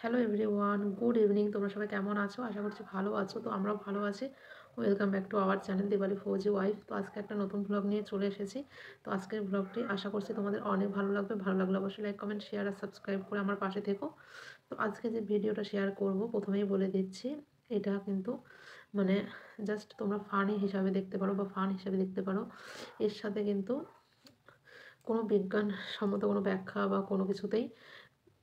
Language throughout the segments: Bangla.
Hello everyone, good evening. তোমরা সবাই কেমন আছো? আশা করছি ভালো আছো। তো আমরাও ভালো আছি। Welcome back to our channel Diwali Fauji wife. তো আজকে একটা নতুন ব্লগ নিয়ে চলে এসেছি। তো আজকের ব্লগটি আশা করছি তোমাদের অনেক ভালো লাগবে। ভালো লাগলে অবশ্যই লাইক, কমেন্ট, শেয়ার আর সাবস্ক্রাইব করে আমার পাশে থেকো। তো আজকে যে ভিডিওটা শেয়ার করব প্রথমেই বলে দিচ্ছি, এটা কিন্তু মানে জাস্ট তোমরা ফানি হিসাবে দেখতে পারো বা ফান হিসাবে দেখতে পারো। এর সাথে কিন্তু কোনো বিজ্ঞানসম্মত কোনো ব্যাখ্যা বা কোনো কিছুতেই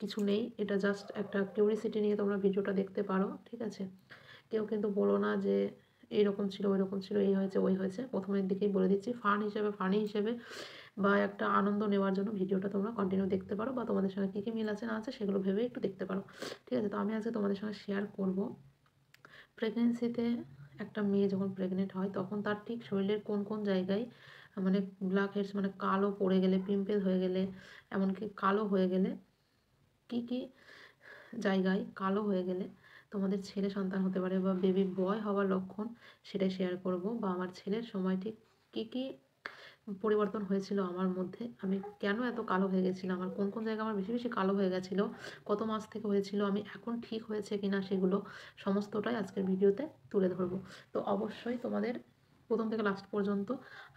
কিছু নেই। এটা জাস্ট একটা কিউরিসিটি নিয়ে তোমরা ভিডিওটা দেখতে পারো, ঠিক আছে? কেউ কিন্তু বলো না যে এইরকম ছিল, ওইরকম ছিল, এই হয়েছে, ওই হয়েছে। প্রথমের দিকেই বলে দিচ্ছি, ফানি হিসেবে বা একটা আনন্দ নেওয়ার জন্য ভিডিওটা তোমরা কন্টিনিউ দেখতে পারো, বা তোমাদের সঙ্গে কী কী মিল আছে না আছে সেগুলো ভেবে একটু দেখতে পারো, ঠিক আছে? তো আমি আজকে তোমাদের সঙ্গে শেয়ার করব, প্রেগনেন্সিতে একটা মেয়ে যখন প্রেগনেন্ট হয় তখন তার ঠিক শরীরের কোন কোন জায়গায় মানে ব্ল্যাক হেডস মানে কালো পড়ে গেলে, পিম্পল হয়ে গেলে, এমনকি কালো হয়ে গেলে, কী কী জায়গায় কালো হয়ে গেলে তোমাদের ছেলে সন্তান হতে পারে বা বেবি বয় হওয়ার লক্ষণ, সেটাই শেয়ার করব। বা আমার ছেলের সময় ঠিক কী কী পরিবর্তন হয়েছিল আমার মধ্যে, আমি কেন এত কালো হয়ে গেছিলাম, আমার কোন কোন জায়গা আমার বেশি বেশি কালো হয়ে গেছিলো, কত মাস থেকে হয়েছিল, আমি এখন ঠিক হয়েছে কিনা সেগুলো সমস্তটাই আজকের ভিডিওতে তুলে ধরবো। তো অবশ্যই তোমাদের প্রথম থেকে লাস্ট পর্যন্ত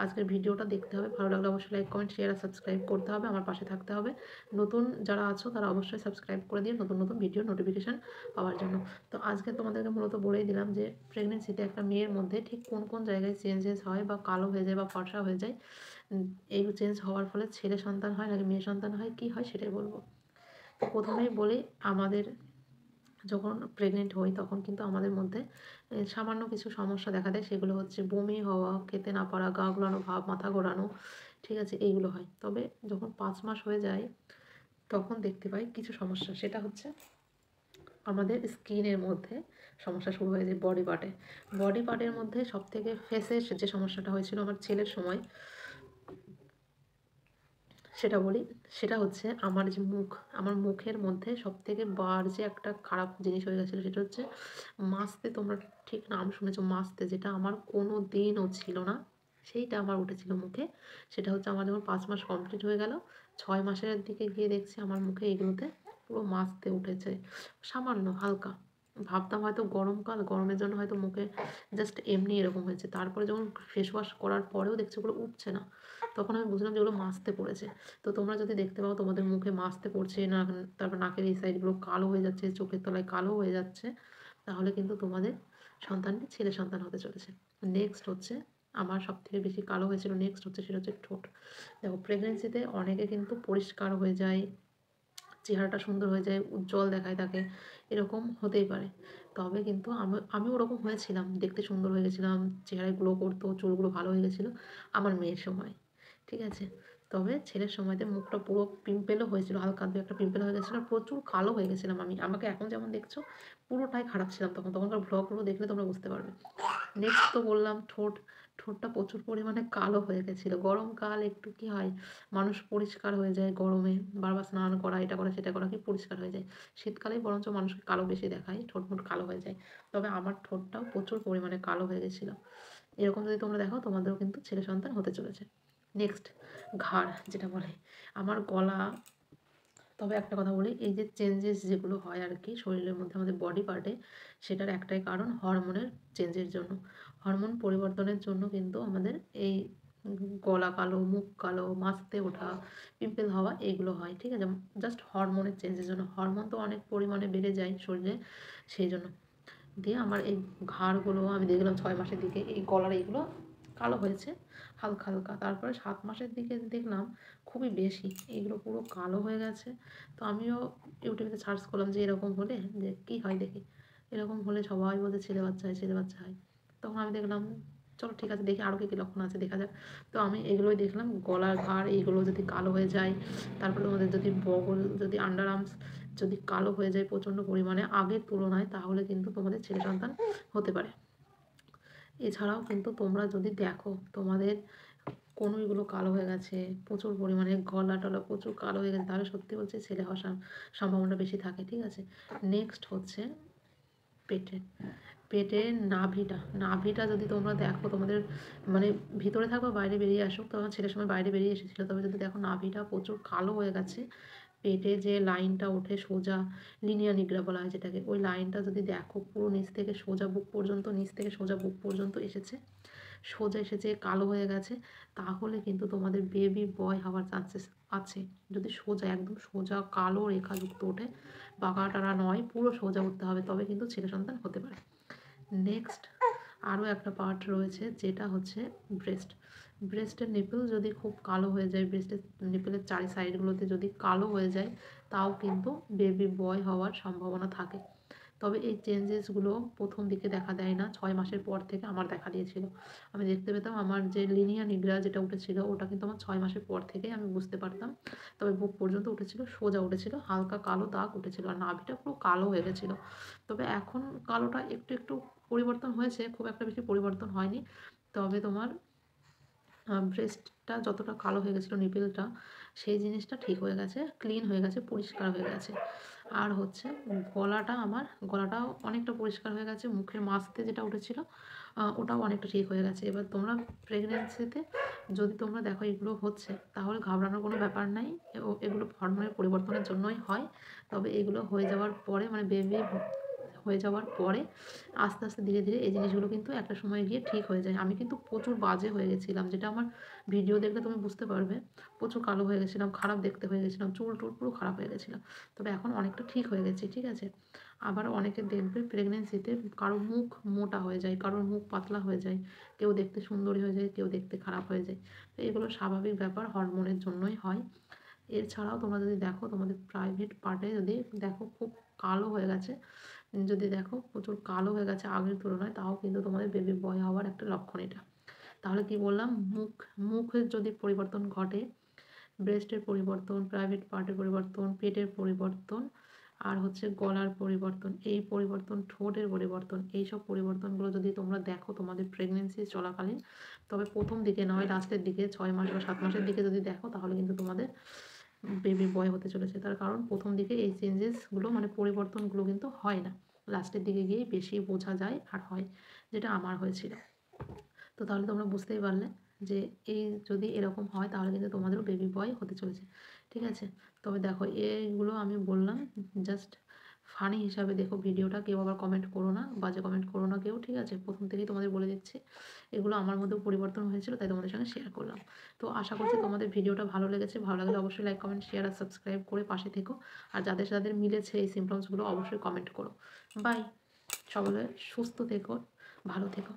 আজকের ভিডিওটা দেখতে হবে। ভালো লাগলে অবশ্যই লাইক, কমেন্ট, শেয়ার আর সাবস্ক্রাইব করতে হবে, আমার পাশে থাকতে হবে। নতুন যারা আছো তারা অবশ্যই সাবস্ক্রাইব করে দিয়ে নতুন নতুন ভিডিও নোটিফিকেশান পাওয়ার জন্য। তো আজকে তোমাদেরকে মূলত বলেই দিলাম যে প্রেগনেন্সিতে একটা মেয়ের মধ্যে ঠিক কোন কোন জায়গায় চেঞ্জেস হয় বা কালো হয়ে যায় বা ফর্সা হয়ে যায়। এই চেঞ্জ হওয়ার ফলে ছেলে সন্তান হয় নাকি মেয়ে সন্তান হয়, কী হয় সেটাই বলবো। তো প্রথমেই বলি, আমাদের যখন প্রেগনেন্ট হই তখন কিন্তু আমাদের মধ্যে সামান্য কিছু সমস্যা দেখা দেয়। সেগুলো হচ্ছে বমি হওয়া, খেতে না পারা, গা গুলানো ভাব, মাথা ঘোরানো, ঠিক আছে? এইগুলো হয়। তবে যখন 5 মাস হয়ে যায় তখন দেখতে পাই কিছু সমস্যা। সেটা হচ্ছে আমাদের স্কিনের মধ্যে সমস্যা শুরু হয়ে যায়, বডি পার্টের মধ্যে সবথেকে ফেসের যে সমস্যাটা হয়েছিল আমার ছেলের সময়, সেটা বলি। সেটা হচ্ছে আমার যে মুখ, আমার মুখের মধ্যে সবথেকে যে একটা খারাপ জিনিস হয়ে গেছিলো, সেটা হচ্ছে মাস্তে। তোমরা ঠিক নাম শুনেছো, মাস্তে, যেটা আমার কোনো দিনও ছিল না, সেইটা আমার উঠেছিল মুখে। সেটা হচ্ছে আমার যখন 5 মাস কমপ্লিট হয়ে গেল, 6 মাসের দিকে গিয়ে দেখছি আমার মুখে এগুলোতে পুরো মাস্তে উঠেছে, সামান্য হালকা। ভাবতাম হয়তো গরমকাল, গরমের জন্য হয়তো মুখে জাস্ট এমনি এরকম হয়েছে। তারপরে যখন ফেস ওয়াশ করার পরেও দেখছি ওগুলো উঠছে না, তখন আমি বুঝলাম যে ওগুলো মাস্তে পড়েছে। তো তোমরা যদি দেখতে পাও তোমাদের মুখে মাস্তে পড়ছে না, তারপর নাকের এই সাইডগুলো কালো হয়ে যাচ্ছে, চোখের তলায় কালো হয়ে যাচ্ছে, তাহলে কিন্তু তোমাদের সন্তানটি ছেলে সন্তান হতে চলেছে। নেক্সট হচ্ছে, আমার সবথেকে বেশি কালো হয়েছিল, নেক্সট হচ্ছে সেটা হচ্ছে ঠোঁট। দেখো প্রেগনেন্সিতে অনেকে কিন্তু পরিষ্কার হয়ে যায়, চেহারাটা সুন্দর হয়ে যায়, উজ্জ্বল দেখায় তাকে, এরকম হতেই পারে। তবে কিন্তু আমি ওরকম হয়েছিলাম, দেখতে সুন্দর হয়ে গেছিলাম, চেহারায় গ্লো করতো, চুলগুলো ভালো হয়ে গেছিলো আমার মেয়ের সময়, ঠিক আছে? তবে ছেলের সময়তে মুখটা পুরো পিম্পেলও হয়েছিল, হালকা দু একটা পিম্পেল হয়ে গেছিলো, প্রচুর কালো হয়ে গেছিলাম আমি। আমাকে এখন যেমন দেখছো, পুরোটাই খারাপ ছিলাম তখনকার ব্লগগুলো দেখলে তোমরা বুঝতে পারবে। নেক্সট তো বললাম ঠোঁটটা প্রচুর পরিমাণে কালো হয়ে গেছিলো। গরমকাল একটু কী হয়, মানুষ পরিষ্কার হয়ে যায়, গরমে বারবার স্নান করা, এটা করা সেটা করা, কি পরিষ্কার হয়ে যায়। শীতকালেই বরঞ্চ মানুষকে কালো বেশি দেখায়, ঠোঁট কালো হয়ে যায়। তবে আমার ঠোঁটটাও প্রচুর পরিমাণে কালো হয়ে গেছিলো। এরকম যদি তোমরা দেখো তোমাদেরও কিন্তু ছেলে সন্তান হতে চলেছে। নেক্সট, ঘাড় যেটা বলে, আমার গলা। তবে একটা কথা বলি, এই যে চেঞ্জেস যেগুলো হয় আর কি শরীরের মধ্যে, আমাদের বডি পার্টে, সেটার একটাই কারণ হরমোনের চেঞ্জের জন্য। হরমোন পরিবর্তনের জন্য কিন্তু আমাদের এই গলা কালো, মুখ কালো, মাস্তে ওঠা, পিম্পল হওয়া, এইগুলো হয়, ঠিক আছে? জাস্ট হরমোনের চেঞ্জের জন্য। হরমোন তো অনেক পরিমাণে বেড়ে যায় শরীরে, সেই জন্য। দিয়ে আমার এই ঘাড়গুলো আমি দেখলাম 6 মাসের দিকে এই গলার এইগুলো কালো হয়েছে হালকা হালকা। তারপরে 7 মাসের দিকে দেখলাম খুবই বেশি, এইগুলো পুরো কালো হয়ে গেছে। তো আমিও ইউটিউবে সার্চ করলাম যে এরকম হলে যে কী হয় দেখি। এরকম হলে সবাই বলতে ছেলে বাচ্চা হয়, ছেলে বাচ্চা হয়। তখন আমি দেখলাম চলো ঠিক আছে, দেখি আরও কী কী লক্ষণ আছে, দেখা যাক। তো আমি এগুলোই দেখলাম, গলার ঘাড় এইগুলো যদি কালো হয়ে যায়, তারপরে তোমাদের যদি বগল, যদি আন্ডার আর্মস যদি কালো হয়ে যায় প্রচণ্ড পরিমাণে আগের তুলনায়, তাহলে কিন্তু তোমাদের ছেলে সন্তান হতে পারে। এছাড়াও কিন্তু তোমরা যদি দেখো তোমাদের কনুইগুলো কালো হয়ে গেছে, প্রচুর পরিমাণে গলা টলা প্রচুর কালো হয়ে গেছে, তাহলে সত্যি বলছি ছেলে হওয়ার সম্ভাবনা বেশি থাকে, ঠিক আছে? নেক্সট হচ্ছে পেটের নাভিটা যদি তোমরা দেখো তোমাদের মানে ভিতরে থাকো বাইরে বেরিয়ে আসুক, তো আমার ছেলের সময় বাইরে বেরিয়ে এসেছিলো। তবে যদি দেখো নাভিটা প্রচুর কালো হয়ে গেছে, পেটে যে লাইনটা ওঠে সোজা, লিনিয়া নিগ্রা বলা হয় যেটাকে, ওই লাইনটা যদি দেখো পুরো নিচ থেকে সোজা বুক পর্যন্ত, নিচ থেকে সোজা বুক পর্যন্ত এসেছে, সোজা এসেছে, কালো হয়ে গেছে, তাহলে কিন্তু তোমাদের বেবি বয় হওয়ার চান্সেস আছে। যদি সোজা একদম সোজা কালো রেখাযুক্ত ওঠে, বাঁকা টানা নয়, পুরো সোজা উঠতে হবে, তবে কিন্তু ছেলে সন্তান হতে পারে। নেক্সট আরও একটা পার্ট রয়েছে যেটা হচ্ছে ব্রেস্ট। ব্রেস্টের নিপল যদি খুব কালো হয়ে যায়, ব্রেস্টের নিপলের চারি সাইডগুলোতে যদি কালো হয়ে যায়, তাও কিন্তু বেবি বয় হওয়ার সম্ভাবনা থাকে। তবে এই চেঞ্জেসগুলো প্রথম দিকে দেখা দেয় না, 6 মাসের পর থেকে আমার দেখা দিয়েছিল। আমি দেখতে পেতাম আমার যে লিনিয়া নিগ্রা যেটা উঠেছিল ওটা কিন্তু আমার 6 মাসের পর থেকেই আমি বুঝতে পারতাম। তবে বুক পর্যন্ত উঠেছিল, সোজা উঠেছিল, হালকা কালো দাগ উঠেছিল, আর নাভিটা পুরো কালো হয়ে গেছিলো। তবে এখন কালোটা একটু একটু পরিবর্তন হয়েছে, খুব একটা বেশি পরিবর্তন হয়নি। তবে তোমার ব্রেস্টটা যতটা কালো হয়ে গেছিলো, নিপেলটা, সেই জিনিসটা ঠিক হয়ে গেছে, ক্লিন হয়ে গেছে, পরিষ্কার হয়ে গেছে। আর হচ্ছে গলাটাও অনেকটা পরিষ্কার হয়ে গেছে, মুখের মাঝতে যেটা উঠেছিল ওটাও অনেকটা ঠিক হয়ে গেছে। এবার তোমরা প্রেগনেন্সিতে যদি তোমরা দেখো এগুলো হচ্ছে, তাহলে ঘাবড়ানোর কোনো ব্যাপার নাই, এগুলো হরমোনের পরিবর্তনের জন্যই হয়। তবে এগুলো হয়ে যাওয়ার পরে, মানে বেবি হয়ে যাওয়ার পরে আস্তে আস্তে ধীরে ধীরে এই জিনিসগুলো কিন্তু একটা সময় গিয়ে ঠিক হয়ে যায়। আমি কিন্তু প্রচুর বাজে হয়ে গেছিলাম, যেটা আমার ভিডিও দেখলে তুমি বুঝতে পারবে। প্রচুর কালো হয়ে গেছিলাম, খারাপ দেখতে হয়ে গেছিলাম, চুল টুল পুরো খারাপ হয়ে গেছিলো। তবে এখন অনেকটা ঠিক হয়ে গেছি, ঠিক আছে। আবার অনেকে দেখবে প্রেগনেন্সিতে কারোর মুখ মোটা হয়ে যায়, কারোর মুখ পাতলা হয়ে যায়, কেউ দেখতে সুন্দরী হয়ে যায়, কেউ দেখতে খারাপ হয়ে যায়। তো এগুলো স্বাভাবিক ব্যাপার, হরমোনের জন্যই হয়। এছাড়াও তোমরা যদি দেখো তোমাদের প্রাইভেট পার্টে যদি দেখো খুব কালো হয়ে গেছে, যদি দেখো প্রচুর কালো হয়ে গেছে আগের তুলনায়, তাও কিন্তু তোমাদের বেবি বয় হওয়ার একটা লক্ষণ এটা। তাহলে কি বললাম, মুখের যদি পরিবর্তন ঘটে, ব্রেস্টের পরিবর্তন, প্রাইভেট পার্টের পরিবর্তন, পেটের পরিবর্তন, আর হচ্ছে গলার পরিবর্তন, এই পরিবর্তন, ঠোঁটের পরিবর্তন, এইসব পরিবর্তনগুলো যদি তোমরা দেখো তোমাদের প্রেগনেন্সি চলাকালীন, তবে প্রথম দিকে নয়, লাস্টের দিকে 6 মাস বা 7 মাসের দিকে যদি দেখো, তাহলে কিন্তু তোমাদের বেবি বয় হতে চলেছে। তার কারণ প্রথম দিকে এই চেঞ্জেসগুলো, মানে পরিবর্তনগুলো কিন্তু হয় না, লাস্টের দিকে গিয়ে বেশি বোঝা যায় আর হয়, যেটা আমার হয়েছিল। তো তাহলে তোমরা বুঝতেই পারলে যে এই যদি এরকম হয়, তাহলে কিন্তু তোমাদেরও বেবি বয় হতে চলেছে, ঠিক আছে। তবে দেখো এইগুলো আমি বললাম জাস্ট ফানি হিসাবে দেখো ভিডিওটা, কেউ আবার কমেন্ট করো না, বাজে কমেন্ট করো না কেউ, ঠিক আছে। প্রথম থেকেই তোমাদের বলে দিচ্ছি, এগুলো আমার মধ্যেও পরিবর্তন হয়েছিল, তাই তোমাদের সঙ্গে শেয়ার করলাম। তো আশা করছি তোমাদের ভিডিওটা ভালো লেগেছে। ভালো লাগলে অবশ্যই লাইক, কমেন্ট, শেয়ার আর সাবস্ক্রাইব করে পাশে থেকো। আর যাদের যাদের মিলেছে এই সিমটমসগুলো অবশ্যই কমেন্ট করো। বাই। সকলে সুস্থ থেকো, ভালো থেকো।